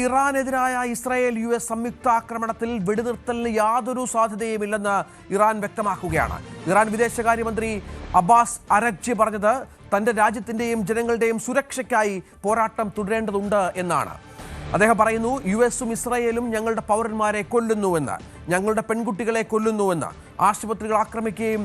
ഇറാനെതിരായ Israel US സംയുക്താക്രമണത്തിൽ വെടിനിർത്തലിന് യാതൊരു സാധ്യതയുമില്ലെന്ന് Iran വ്യക്തമാക്കുകയാണ്. Iran വിദേശകാര്യമന്ത്രി അബ്ബാസ് അരഗ്ചി പറഞ്ഞത് തന്റെ രാജ്യത്തിന്റെയും ജനങ്ങളുടെയും സുരക്ഷയ്ക്കായി പോരാട്ടം തുടരേണ്ടതുണ്ട് എന്നാണ്. അദ്ദേഹം പറയുന്നു, US-ഉം ഇസ്രായേലും ഞങ്ങളുടെ പൗരന്മാരെ കൊല്ലുന്നുവെന്ന്, ഞങ്ങളുടെ പെൺകുട്ടികളെ കൊല്ലുന്നുവെന്ന്, ആശുപത്രികൾ ആക്രമിക്കുകയും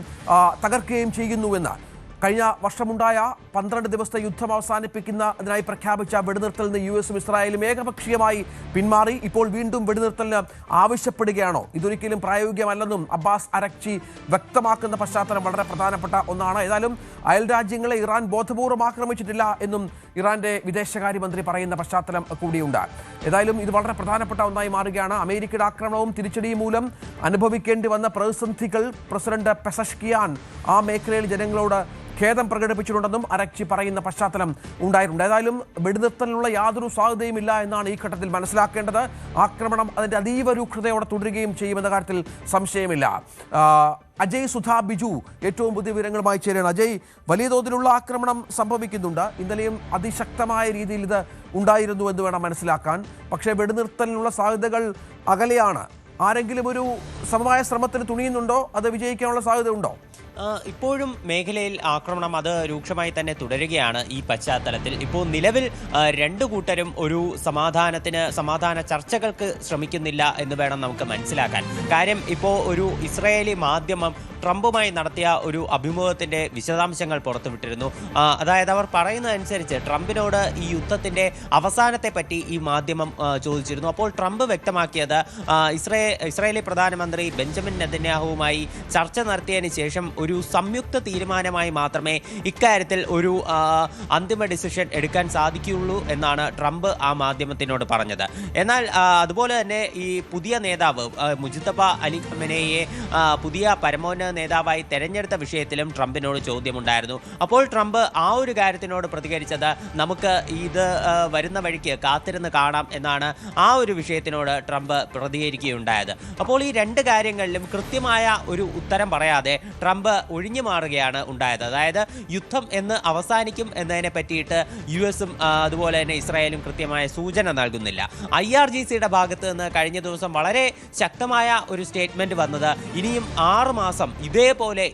തകർക്കുകയും ചെയ്യുന്നുവെന്ന്. കഴിഞ്ഞ വർഷമുണ്ടായ 12 ദിവസത്തെ യുദ്ധം അവസാനിപ്പിക്കുന്നതിനായി പ്രഖ്യാപിച്ച വെടിനിർത്തലിൽ നിന്ന് US-ഉം ഇസ്രായേലും ഏകപക്ഷീയമായി പിന്മാറി. ഇപ്പോൾ വീണ്ടും വെടിനിർത്തലിന് ആവശ്യപ്പെടുകയാണോ? ഇതൊരിക്കലും പ്രായോഗികമല്ലെന്നും അബ്ബാസ് അരഗ്ചി വ്യക്തമാക്കുന്ന പശ്ചാത്തലം വളരെ പ്രധാനപ്പെട്ട ഒന്നാണ്. ഏതായാലും അയൽ രാജ്യങ്ങളെ ഇറാൻ ബോധപൂർവ്വം ആക്രമിച്ചിട്ടില്ല എന്നും ഇറാന്റെ വിദേശകാര്യമന്ത്രി പറയുന്ന പശ്ചാത്തലം കൂടിയുണ്ട്. ഏതായാലും ഇത് വളരെ പ്രധാനപ്പെട്ട ഒന്നായി മാറുകയാണ്. അമേരിക്കയുടെ ആക്രമണവും തിരിച്ചടിയും മൂലം അനുഭവിക്കേണ്ടി വന്ന പ്രതിസന്ധികൾ പ്രസിഡന്റ് പെസഷ്കിയാൻ ആ മേഖലയിൽ ജനങ്ങളോട് ഖേദം പ്രകടിപ്പിച്ചിട്ടുണ്ടെന്നും അരഗ്ചി പറയുന്ന പശ്ചാത്തലം ഉണ്ടായിട്ടുണ്ട്. ഏതായാലും വെടിനിർത്തലിനുള്ള യാതൊരു സാധ്യതയുമില്ല എന്നാണ് ഈ ഘട്ടത്തിൽ മനസ്സിലാക്കേണ്ടത്. ആക്രമണം അതിൻ്റെ അതീവ രൂക്ഷതയോടെ തുടരുകയും ചെയ്യുമെന്ന കാര്യത്തിൽ സംശയമില്ല. അജയ് സുധാ ബിജു ഏറ്റവും പുതിയ വിവരങ്ങളുമായി ചേരുകയാണ്. അജയ്, വലിയ തോതിലുള്ള ആക്രമണം സംഭവിക്കുന്നുണ്ട്. ഇന്നലെയും അതിശക്തമായ രീതിയിൽ ഇത് ഉണ്ടായിരുന്നു എന്ന് വേണം മനസ്സിലാക്കാൻ. പക്ഷേ വെടിനിർത്തലിനുള്ള സാധ്യതകൾ അകലെയാണ്. ആരെങ്കിലും ഒരു സമവായ ശ്രമത്തിന് തുണിയുന്നുണ്ടോ? അത് വിജയിക്കാനുള്ള സാധ്യത ഉണ്ടോ? ഇപ്പോഴും മേഖലയിൽ ആക്രമണം അത് രൂക്ഷമായി തന്നെ തുടരുകയാണ്. ഈ പശ്ചാത്തലത്തിൽ ഇപ്പോൾ നിലവിൽ രണ്ടു കൂട്ടരും ഒരു സമാധാന ചർച്ചകൾക്ക് ശ്രമിക്കുന്നില്ല എന്ന് വേണം നമുക്ക് മനസ്സിലാക്കാൻ. കാര്യം ഇപ്പോൾ ഒരു ഇസ്രായേലി മാധ്യമം ട്രംപുമായി നടത്തിയ ഒരു അഭിമുഖത്തിൻ്റെ വിശദാംശങ്ങൾ പുറത്തുവിട്ടിരുന്നു. അതായത് അവർ പറയുന്നതനുസരിച്ച് ട്രംപിനോട് ഈ യുദ്ധത്തിൻ്റെ അവസാനത്തെ പറ്റി ഈ മാധ്യമം ചോദിച്ചിരുന്നു. അപ്പോൾ ട്രംപ് വ്യക്തമാക്കിയത് ഇസ്രായേലി പ്രധാനമന്ത്രി ബെഞ്ചമിൻ നെതന്യാഹുവുമായി ചർച്ച നടത്തിയതിന് ശേഷം ഒരു സംയുക്ത തീരുമാനമായി മാത്രമേ ഇക്കാര്യത്തിൽ ഒരു അന്തിമ ഡിസിഷൻ എടുക്കാൻ സാധിക്കുകയുള്ളൂ എന്നാണ് ട്രംപ് ആ മാധ്യമത്തിനോട് പറഞ്ഞത്. എന്നാൽ അതുപോലെ തന്നെ ഈ പുതിയ നേതാവ് മുജ്തബ അലി ഖമനേയെ പുതിയ പരമോന്നത നേതാവായി തെരഞ്ഞെടുത്ത വിഷയത്തിലും ട്രംപിനോട് ചോദ്യമുണ്ടായിരുന്നു. അപ്പോൾ ട്രംപ് ആ ഒരു കാര്യത്തിനോട് പ്രതികരിച്ചത് നമുക്ക് ഇത് വരുന്ന വഴിക്ക് കാത്തിരുന്ന് കാണാം എന്നാണ് ആ ഒരു വിഷയത്തിനോട് ട്രംപ് പ്രതികരിക്കുകയുണ്ടായത്. അപ്പോൾ ഈ രണ്ട് കാര്യങ്ങളിലും കൃത്യമായ ഒരു ഉത്തരം പറയാതെ ട്രംപ് ഒഴിഞ്ഞു മാറുകയാണ് ഉണ്ടായത്. അതായത് യുദ്ധം എന്ന് അവസാനിക്കും എന്നതിനെ പറ്റിയിട്ട് US-ഉം അതുപോലെ തന്നെ ഇസ്രായേലും കൃത്യമായ സൂചന നൽകുന്നില്ല. IRGCയുടെ ഭാഗത്ത് നിന്ന് കഴിഞ്ഞ ദിവസം വളരെ ശക്തമായ ഒരു സ്റ്റേറ്റ്മെന്റ് വന്നത് ഇനിയും 6 മാസം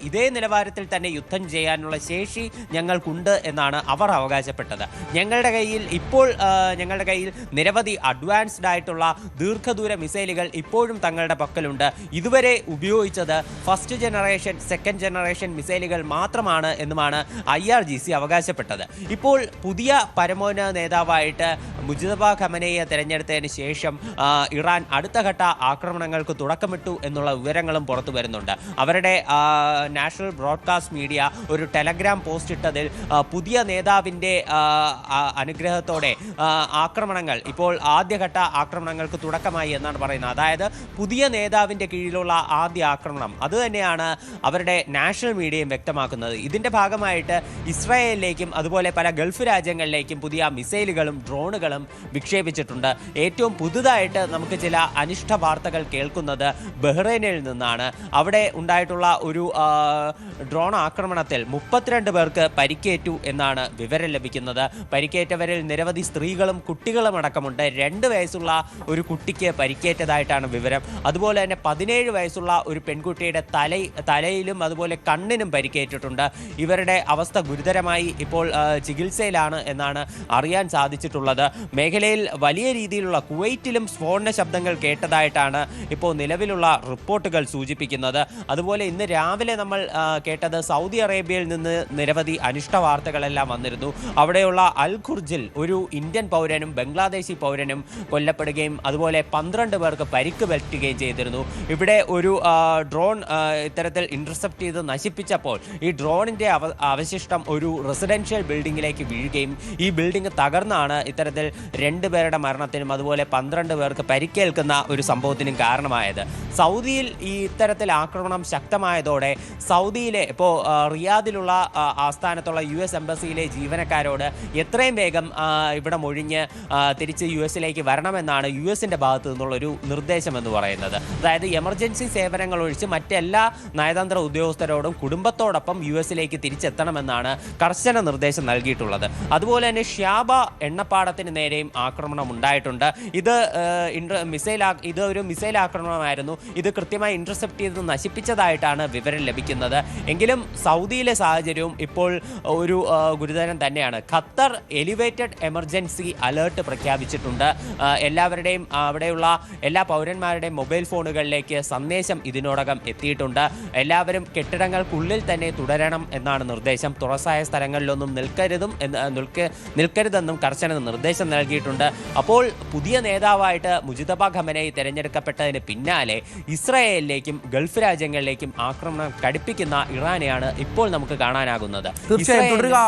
ഇതേ നിലവാരത്തിൽ തന്നെ യുദ്ധം ചെയ്യാനുള്ള ശേഷി ഞങ്ങൾക്കുണ്ട് എന്നാണ് അവർ അവകാശപ്പെട്ടത്. ഞങ്ങളുടെ കയ്യിൽ നിരവധി അഡ്വാൻസ്ഡ് ആയിട്ടുള്ള ദീർഘദൂര മിസൈലുകൾ ഇപ്പോഴും തങ്ങളുടെ പക്കലുണ്ട്. ഇതുവരെ ഉപയോഗിച്ചത് ഫസ്റ്റ് ജനറേഷൻ സെക്കൻഡ് ജനറേഷൻ മിസൈലുകൾ മാത്രമാണ് എന്നുമാണ് IRGC അവകാശപ്പെട്ടത്. ഇപ്പോൾ പുതിയ പരമോന്നത നേതാവായിട്ട് മുജ്തബ ഖമനേയെ തെരഞ്ഞെടുത്തതിന് ശേഷം ഇറാൻ അടുത്ത ഘട്ട ആക്രമണങ്ങൾക്ക് തുടക്കമിട്ടു എന്നുള്ള വിവരങ്ങളും പുറത്തു വരുന്നുണ്ട്. അവരുടെ നാഷണൽ ബ്രോഡ്കാസ്റ്റ് മീഡിയ ഒരു ടെലഗ്രാം പോസ്റ്റ് ഇട്ടതിൽ പുതിയ നേതാവിൻ്റെ അനുഗ്രഹത്തോടെ ആക്രമണങ്ങൾ ഇപ്പോൾ ആദ്യഘട്ട ആക്രമണങ്ങൾക്ക് തുടക്കമായി എന്നാണ് പറയുന്നത്. അതായത് പുതിയ നേതാവിൻ്റെ കീഴിലുള്ള ആദ്യ ആക്രമണം അത് തന്നെയാണ് അവരുടെ നാഷണൽ മീഡിയയും വ്യക്തമാക്കുന്നത്. ഇതിൻ്റെ ഭാഗമായിട്ട് ഇസ്രായേലിലേക്കും അതുപോലെ പല ഗൾഫ് രാജ്യങ്ങളിലേക്കും പുതിയ മിസൈലുകളും ഡ്രോണുകളും വിക്ഷേപിച്ചിട്ടുണ്ട്. ഏറ്റവും പുതുതായിട്ട് നമുക്ക് ചില അനിഷ്ട വാർത്തകൾ കേൾക്കുന്നത് ബഹ്റൈനിൽ നിന്നാണ്. അവിടെ ഉണ്ടായിട്ടുള്ള ഒരു ഡ്രോൺ ആക്രമണത്തിൽ 32 പേർക്ക് പരിക്കേറ്റു എന്നാണ് വിവരം ലഭിക്കുന്നത്. പരിക്കേറ്റവരിൽ നിരവധി സ്ത്രീകളും കുട്ടികളും അടക്കമുണ്ട്. 2 വയസ്സുള്ള ഒരു കുട്ടിക്ക് പരിക്കേറ്റതായിട്ടാണ് വിവരം. അതുപോലെ തന്നെ 17 വയസ്സുള്ള ഒരു പെൺകുട്ടിയുടെ തലയിലും അതുപോലെ കണ്ണിനും പരിക്കേറ്റിട്ടുണ്ട്. ഇവരുടെ അവസ്ഥ ഗുരുതരമായി ഇപ്പോൾ ചികിത്സയിലാണ് എന്നാണ് അറിയാൻ സാധിച്ചിട്ടുള്ളത്. മേഖലയിൽ വലിയ രീതിയിലുള്ള കുവൈറ്റിലും സ്ഫോടന ശബ്ദങ്ങൾ കേട്ടതായിട്ടാണ് ഇപ്പോൾ നിലവിലുള്ള റിപ്പോർട്ടുകൾ സൂചിപ്പിക്കുന്നത്. അതുപോലെ ഇന്ന് രാവിലെ നമ്മൾ കേട്ടത് സൗദി അറേബ്യയിൽ നിന്ന് നിരവധി അനിഷ്ട വാർത്തകളെല്ലാം വന്നിരുന്നു. അവിടെയുള്ള അൽ ഖുർജിൽ ഒരു ഇന്ത്യൻ പൗരനും ബംഗ്ലാദേശി പൗരനും കൊല്ലപ്പെടുകയും അതുപോലെ 12 പേർക്ക് പരിക്ക് പറ്റുകയും ചെയ്തിരുന്നു. ഇവിടെ ഒരു ഡ്രോൺ ഇത്തരത്തിൽ ഇന്റർസെപ്റ്റ് ചെയ്ത് നശിപ്പിച്ചപ്പോൾ ഈ ഡ്രോണിൻ്റെ അവശിഷ്ടം ഒരു റെസിഡൻഷ്യൽ ബിൽഡിങ്ങിലേക്ക് വീഴുകയും ഈ ബിൽഡിംഗ് തകർന്നാണ് ഇത്തരത്തിൽ 2 പേരുടെ മരണത്തിനും അതുപോലെ 12 പേർക്ക് പരിക്കേൽക്കുന്ന ഒരു സംഭവത്തിനും കാരണമായത്. സൗദിയിൽ ഈ ഇത്തരത്തിൽ ആക്രമണം ശക്തമായതോടെ സൗദിയിലെ ഇപ്പോൾ റിയാദിലുള്ള ആസ്ഥാനത്തുള്ള US എംബസിയിലെ ജീവനക്കാരോട് എത്രയും വേഗം ഇവിടെ മൊഴിഞ്ഞ് തിരിച്ച് US-ലേക്ക് വരണമെന്നാണ് US-ൻ്റെ ഭാഗത്തു നിന്നുള്ളൊരു നിർദ്ദേശം എന്ന് പറയുന്നത്. അതായത് എമർജൻസി സേവനങ്ങൾ ഒഴിച്ച് മറ്റെല്ലാ നയതന്ത്ര ഉദ്യോഗസ്ഥരും ഉദ്യോഗസ്ഥരോടും കുടുംബത്തോടൊപ്പം US-ലേക്ക് തിരിച്ചെത്തണമെന്നാണ് കർശന നിർദ്ദേശം നൽകിയിട്ടുള്ളത്. അതുപോലെ തന്നെ ഷ്യാബ എണ്ണപ്പാടത്തിന് നേരെയും ആക്രമണം ഉണ്ടായിട്ടുണ്ട്. ഇത് ഒരു മിസൈൽ ആക്രമണമായിരുന്നു. ഇത് കൃത്യമായി ഇന്റർസെപ്റ്റ് ചെയ്ത് നശിപ്പിച്ചതായിട്ടാണ് വിവരം ലഭിക്കുന്നത്. എങ്കിലും സൗദിയിലെ സാഹചര്യവും ഇപ്പോൾ ഒരു ഗുരുതരം തന്നെയാണ്. ഖത്തർ എലിവേറ്റഡ് എമർജൻസി അലേർട്ട് പ്രഖ്യാപിച്ചിട്ടുണ്ട്. എല്ലാവരുടെയും അവിടെയുള്ള എല്ലാ പൗരന്മാരുടെയും മൊബൈൽ ഫോണുകളിലേക്ക് സന്ദേശം ഇതിനോടകം എത്തിയിട്ടുണ്ട്. എല്ലാവരും കെട്ടിടങ്ങൾക്കുള്ളിൽ തന്നെ തുടരണം എന്നാണ് നിർദ്ദേശം. തുറസായ സ്ഥലങ്ങളിലൊന്നും നിൽക്കരുതെന്നും കർശന നിർദ്ദേശം നൽകിയിട്ടുണ്ട്. അപ്പോൾ പുതിയ നേതാവായിട്ട് മുജിതബ ഖമനയി തെരഞ്ഞെടുക്കപ്പെട്ടതിന് പിന്നാലെ ഇസ്രായേലിലേക്കും ഗൾഫ് രാജ്യങ്ങളിലേക്കും ആക്രമണം കടുപ്പിക്കുന്ന ഇറാനെയാണ് ഇപ്പോൾ നമുക്ക് കാണാനാകുന്നത്. തീർച്ചയായും തുടരുക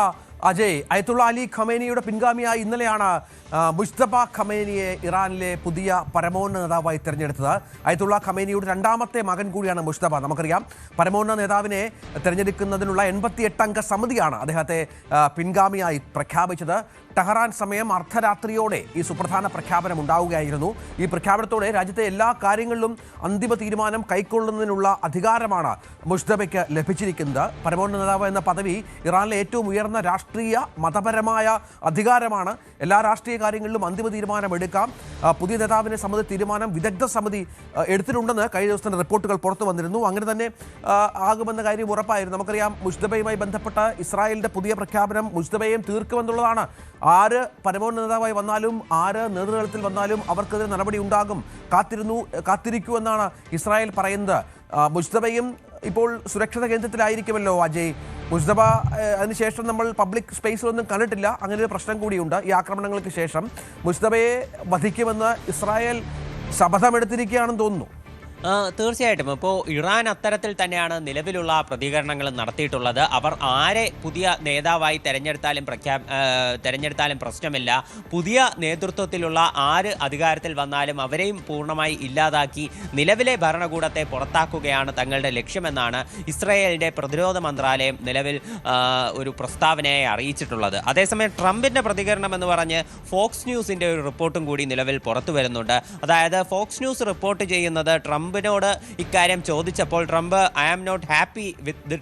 അജയ്. അയത്തുള്ള അലി ഖമേനിയുടെ പിൻഗാമിയായി ഇന്നലെയാണ് മുജ്തബ ഖമേനിയെ ഇറാനിലെ പുതിയ പരമോന്നത നേതാവായി തെരഞ്ഞെടുത്തത്. അയത്തുള്ള ഖമേനിയുടെ രണ്ടാമത്തെ മകൻ കൂടിയാണ് മുജ്തബ. നമുക്കറിയാം പരമോന്നത നേതാവിനെ തെരഞ്ഞെടുക്കുന്നതിനുള്ള 88 അംഗ സമിതിയാണ് അദ്ദേഹത്തെ പിൻഗാമിയായി പ്രഖ്യാപിച്ചത്. ടെഹ്റാൻ സമയം അർദ്ധരാത്രിയോടെ ഈ സുപ്രധാന പ്രഖ്യാപനം ഉണ്ടാവുകയായിരുന്നു. ഈ പ്രഖ്യാപനത്തോടെ രാജ്യത്തെ എല്ലാ കാര്യങ്ങളിലും അന്തിമ തീരുമാനം കൈക്കൊള്ളുന്നതിനുള്ള അധികാരമാണ് മുജ്തബയ്ക്ക് ലഭിച്ചിരിക്കുന്നത്. പരമോന്നത നേതാവ് എന്ന പദവി ഇറാനിലെ ഏറ്റവും ഉയർന്ന രാഷ്ട്രീയ മതപരമായ അധികാരമാണ്. എല്ലാ രാഷ്ട്രീയ കാര്യങ്ങളിലും അന്തിമ തീരുമാനം എടുക്കാം. പുതിയ നേതാവിനെ സംബന്ധിച്ച തീരുമാനം വിദഗ്ധ സമിതി എടുത്തിട്ടുണ്ടെന്ന് കഴിഞ്ഞ ദിവസത്തെ റിപ്പോർട്ടുകൾ പുറത്തു വന്നിരുന്നു. അങ്ങനെ തന്നെ ആകുമെന്ന കാര്യം ഉറപ്പായിരുന്നു. നമുക്കറിയാം മുജ്തബയുമായി ബന്ധപ്പെട്ട ഇസ്രായേലിന്റെ പുതിയ പ്രഖ്യാപനം മുജ്തബയെയും തീർക്കുമെന്നുള്ളതാണ്. ആര് പരമോന്നത നേതാവായി വന്നാലും ആര് നേതൃത്വത്തിൽ വന്നാലും അവർക്കെതിരെ നടപടി ഉണ്ടാകും. കാത്തിരിക്കൂ എന്നാണ് ഇസ്രായേൽ പറയുന്നത്. മുജ്തബയും ഇപ്പോൾ സുരക്ഷിത കേന്ദ്രത്തിലായിരിക്കുമല്ലോ അജയ്. മുജ്തബ അതിനുശേഷം നമ്മൾ പബ്ലിക് സ്പേസിലൊന്നും കണ്ടിട്ടില്ല. അങ്ങനെ ഒരു പ്രശ്നം കൂടിയുണ്ട്. ഈ ആക്രമണങ്ങൾക്ക് ശേഷം മുജ്തബയെ വധിക്കുമെന്ന് ഇസ്രായേൽ ശപഥമെടുത്തിരിക്കുകയാണെന്ന് തോന്നുന്നു. തീർച്ചയായിട്ടും ഇപ്പോൾ ഇറാൻ അത്തരത്തിൽ തന്നെയാണ് നിലവിലുള്ള പ്രതികരണങ്ങൾ നടത്തിയിട്ടുള്ളത്. അവർ ആരെ പുതിയ നേതാവായി തെരഞ്ഞെടുത്താലും പ്രശ്നമില്ല. പുതിയ നേതൃത്വത്തിലുള്ള ആര് അധികാരത്തിൽ വന്നാലും അവരെയും പൂർണ്ണമായി ഇല്ലാതാക്കി നിലവിലെ ഭരണകൂടത്തെ പുറത്താക്കുകയാണ് തങ്ങളുടെ ലക്ഷ്യമെന്നാണ് ഇസ്രായേലിൻ്റെ പ്രതിരോധ മന്ത്രാലയം നിലവിൽ ഒരു പ്രസ്താവനയായി അറിയിച്ചിട്ടുള്ളത്. അതേസമയം ട്രംപിൻ്റെ പ്രതികരണം എന്ന് പറഞ്ഞ് ഫോക്സ് ന്യൂസിൻ്റെ ഒരു റിപ്പോർട്ടും കൂടി നിലവിൽ പുറത്തു വരുന്നുണ്ട്. അതായത് ഫോക്സ് ന്യൂസ് റിപ്പോർട്ട് ചെയ്യുന്നത് ട്രംപിനോട് ഇക്കാര്യം ചോദിച്ചപ്പോൾ Trump I am not happy with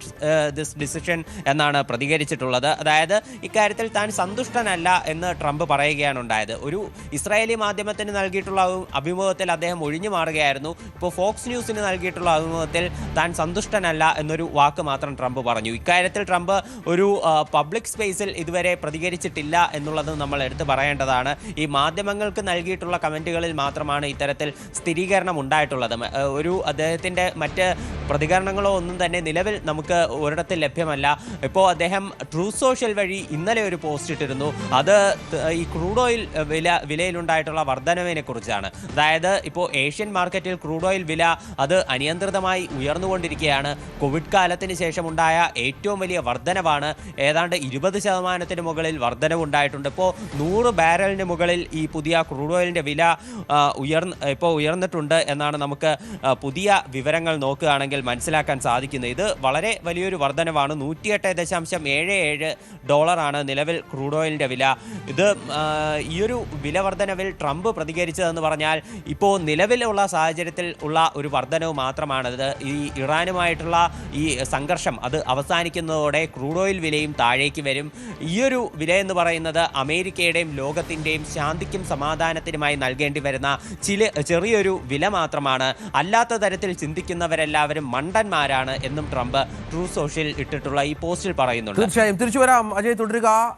this decision എന്നാണ് പ്രതികരിച്ചിട്ടുള്ളത്. അതായത് ഇക്കാര്യത്തിൽ താൻ സന്തുഷ്ടനല്ല എന്ന് ട്രംപ് പറയുകയാണ് ഉണ്ടായത്. ഒരു ഇസ്രായേലി മാധ്യമത്തിന് നൽകിയിട്ടുള്ള അഭിമുഖത്തിൽ അദ്ദേഹം ഒഴിഞ്ഞു മാറുകയായിരുന്നു. ഇപ്പോൾ ഫോക്സ് ന്യൂസിന് നൽകിയിട്ടുള്ള അഭിമുഖത്തിൽ താൻ സന്തുഷ്ടനല്ല എന്നൊരു വാക്ക് മാത്രം ട്രംപ് പറഞ്ഞു. ഇക്കാര്യത്തിൽ ട്രംപ് ഒരു പബ്ലിക് സ്പേസിൽ ഇതുവരെ പ്രതികരിച്ചിട്ടില്ല എന്നുള്ളത് നമ്മൾ എടുത്തു പറയേണ്ടതാണ്. ഈ മാധ്യമങ്ങൾക്ക് നൽകിയിട്ടുള്ള കമൻറ്റുകളിൽ മാത്രമാണ് ഇത്തരത്തിൽ സ്ഥിരീകരണം ഉണ്ടായിട്ടുള്ളത്. അദ്ദേഹത്തിൻ്റെ മറ്റ് പ്രതികരണങ്ങളോ ഒന്നും തന്നെ നിലവിൽ നമുക്ക് ഒരിടത്തിൽ ലഭ്യമല്ല. ഇപ്പോൾ അദ്ദേഹം ട്രൂത്ത് സോഷ്യൽ വഴി ഇന്നലെ ഒരു പോസ്റ്റ് ഇട്ടിരുന്നു. അത് ഈ ക്രൂഡ് ഓയിൽ വിലയിലുണ്ടായിട്ടുള്ള വർധനവിനെ കുറിച്ചാണ്. അതായത് ഇപ്പോൾ ഏഷ്യൻ മാർക്കറ്റിൽ ക്രൂഡ് ഓയിൽ വില അത് അനിയന്ത്രിതമായി ഉയർന്നുകൊണ്ടിരിക്കുകയാണ്. കോവിഡ് കാലത്തിന് ശേഷമുണ്ടായ ഏറ്റവും വലിയ വർധനവാണ്. ഏതാണ്ട് 20% മുകളിൽ വർധനവുണ്ടായിട്ടുണ്ട്. ഇപ്പോൾ 100 ബാരലിന് മുകളിൽ ഈ പുതിയ ക്രൂഡ് ഓയിലിൻ്റെ വില ഉയർന്നിട്ടുണ്ട് എന്നാണ് നമുക്ക് പുതിയ വിവരങ്ങൾ നോക്കുകയാണെങ്കിൽ മനസ്സിലാക്കാൻ സാധിക്കുന്നത്. ഇത് വളരെ വലിയൊരു വർധനവാണ്. $108.77 നിലവിൽ ക്രൂഡ് ഓയിലിൻ്റെ വില. ഇത് ഈ ഒരു വില വർധനവിൽ ട്രംപ് പ്രതികരിച്ചതെന്ന് പറഞ്ഞാൽ ഇപ്പോൾ നിലവിലുള്ള സാഹചര്യത്തിൽ ഉള്ള ഒരു വർധനവ് മാത്രമാണിത്. ഈ ഇറാനുമായിട്ടുള്ള ഈ സംഘർഷം അത് അവസാനിക്കുന്നതോടെ ക്രൂഡ് ഓയിൽ വിലയും താഴേക്ക് വരും. ഈയൊരു വിലയെന്ന് പറയുന്നത് അമേരിക്കയുടെയും ലോകത്തിൻ്റെയും ശാന്തിക്കും സമാധാനത്തിനുമായി നൽകേണ്ടി വരുന്ന ചെറിയൊരു വില മാത്രമാണ്. അല്ലാത്ത തരത്തിൽ ചിന്തിക്കുന്നവരെല്ലാവരും മണ്ടന്മാരാണ് എന്നും ട്രംപ് ട്രൂ സോഷ്യൽ ഇട്ടിട്ടുള്ള ഈ പോസ്റ്റിൽ പറയുന്നുണ്ട്. തീർച്ചയായും തിരിച്ചു വരാം അജയ്, തുടരുക.